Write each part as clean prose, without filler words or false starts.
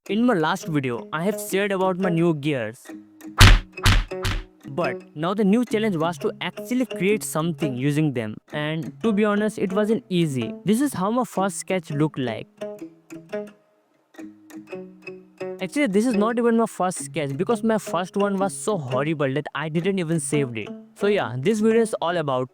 In my last video, I have shared about my new gears. But now the new challenge was to actually create something using them. And to be honest, it wasn't easy. This is how my first sketch looked like. Actually, this is not even my first sketch because my first one was so horrible that I didn't even saved it. So yeah, this video is all about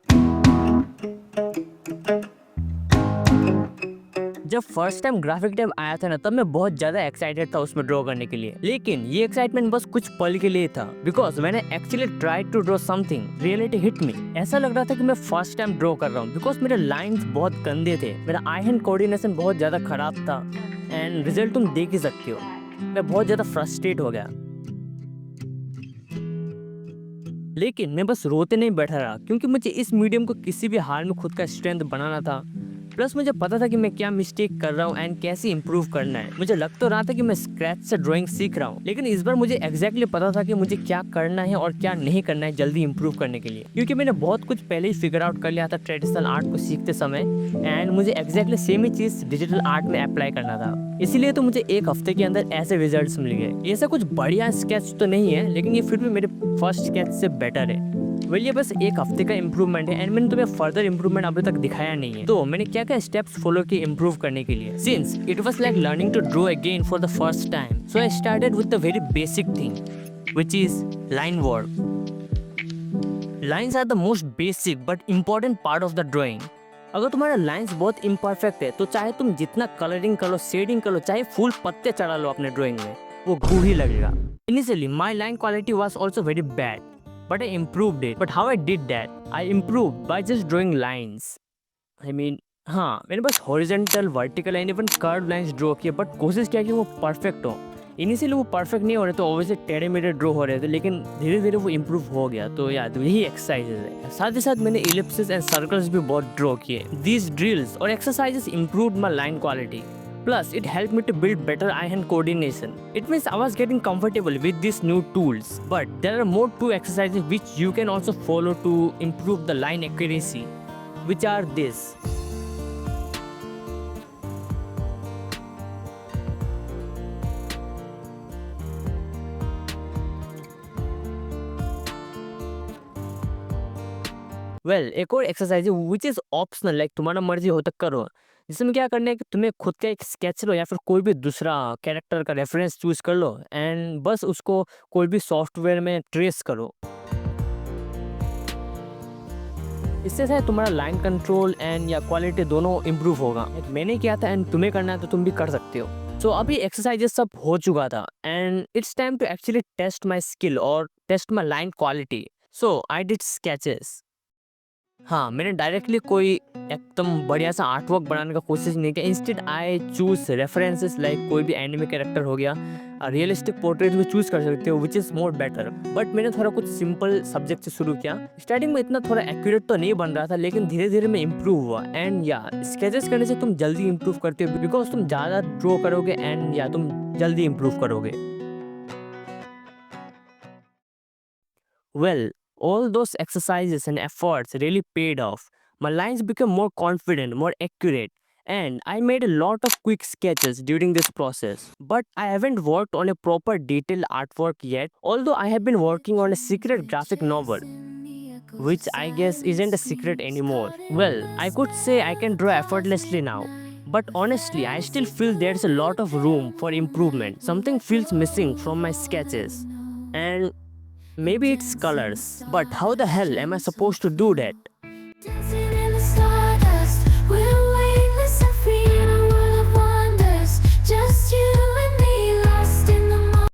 जब first time graphic time आया था ना, तब मैं बहुत ज्यादा excited था उसमें ड्रॉ करने के लिए। लेकिन ये एक्साइटमेंट बस कुछ पल के लिए था, बिकॉज मैंने actually try to draw something, reality hit me. ऐसा लग रहा था कि मैं फर्स्ट टाइम ड्रॉ कर रहा हूँ, बिकॉज मेरे लाइंस बहुत गंदे थे, मेरा आई हैंड कोऑर्डिनेशन बहुत ज्यादा खराब था, एंड रिजल्ट तुम देख ही सकते हो। मैं बहुत ज्यादा फ्रस्ट्रेट हो गया, लेकिन मैं बस रोते नहीं बैठा रहा, क्योंकि मुझे इस मीडियम को किसी भी हाल में खुद का स्ट्रेंथ बनाना था। प्लस मुझे पता था कि मैं क्या मिस्टेक कर रहा हूँ एंड कैसे इंप्रूव करना है। मुझे लग तो रहा था कि मैं स्क्रैच से ड्राइंग सीख रहा हूँ, लेकिन इस बार मुझे एग्जैक्टली पता था कि मुझे क्या करना है और क्या नहीं करना है जल्दी इंप्रूव करने के लिए, क्योंकि मैंने बहुत कुछ पहले ही फिगर आउट कर लिया था ट्रेडिशनल आर्ट को सीखते समय, एंड मुझे एग्जैक्टली सेम ही चीज डिजिटल आर्ट में अप्लाई करना था। इसीलिए तो मुझे एक हफ्ते के अंदर ऐसे रिजल्ट्स मिल गए। ऐसा कुछ बढ़िया स्केच तो नहीं है, लेकिन ये फिर भी मेरे फर्स्ट स्केच से बेटर है। वेल, ये बस एक हफ्ते का इम्प्रूवमेंट है, एंड मैंने तुम्हें फर्दर इम्प्रूवमेंट अभी तक दिखाया नहीं है। तो मैंने क्या क्या स्टेप्स फॉलो किए इम्प्रूव करने के लिए। Since it was like learning to draw again for the first time, so I started with the very basic thing, which is line work. Lines are the most basic but important part of the drawing. अगर तुम्हारा lines बहुत imperfect है, तो चाहे तुम जितना colouring कर लो, shading कर लो, चाहे फुल पत्ते चढ़ा लो अपने ड्राइंग में, वो गू ही लगेगा। Initially my line quality was also very bad, but I improved it. But how I did that? I improved by just drawing lines. हाँ, मैंने बस horizontal, vertical and even curve lines draw किए, but कोशिश किया कि वो perfect हो। Initially वो परफेक्ट नहीं हो रहे, तो ऑब्वियसली टेढ़े मेढ़े ड्रॉ हो रहे थे, लेकिन धीरे धीरे वो इम्प्रूव हो गया। तो यार यही एक्सरसाइजेज है। साथ ही साथ मैंने इलिप्सिस एंड सर्कल्स भी बहुत ड्रॉ किए। दीज ड्रिल्स और exercises improved my line quality. Plus, it helped me to build better eye-hand coordination. It means I was getting comfortable with these new tools. But there are more two exercises which you can also follow to improve the line accuracy, which are this. Well, एक और exercise है which is optional, like तुम्हारा मर्जी हो तो करो। जिसमें क्या करना है कि तुम्हें खुद का एक स्केच लो या फिर कोई भी दूसरा कैरेक्टर का रेफरेंस चूज कर लो, एंड बस उसको कोई भी सॉफ्टवेयर में ट्रेस करो। इससे शायद तुम्हारा लाइन कंट्रोल एंड या क्वालिटी दोनों इम्प्रूव होगा। मैंने किया था एंड तुम्हें करना है तो तुम भी कर सकते हो। सो अभी एक्सरसाइजेस सब हो चुका था, and it's time to actually test my skill और test my line quality. So I did sketches. हाँ, मैंने डायरेक्टली कोई एकदम बढ़िया सा आर्ट वर्क बनाने का कोशिश नहीं किया। Instead I choose references, like कोई भी एनिमे कैरेक्टर हो गया, रियलिस्टिक पोर्ट्रेट भी चूज कर सकते हो, which is more better. But मैंने थोड़ा कुछ सिंपल सब्जेक्ट से शुरू किया। स्टार्टिंग में इतना थोड़ा एक्यूरेट तो नहीं बन रहा था, लेकिन धीरे धीरे मैं इम्प्रूव हुआ। एंड या स्केचेस करने से तुम जल्दी इम्प्रूव करते हो, बिकॉज तुम ज़्यादा ड्रॉ करोगे एंड या तुम जल्दी इम्प्रूव करोगे। Well, all those exercises and efforts really paid off. My lines became more confident, more accurate, and I made a lot of quick sketches during this process. But I haven't worked on a proper detailed artwork yet, although I have been working on a secret graphic novel, which I guess isn't a secret anymore. Well, I could say I can draw effortlessly now. But honestly, I still feel there's a lot of room for improvement. Something feels missing from my sketches. And maybe it's colors, but how the hell am I supposed to do that?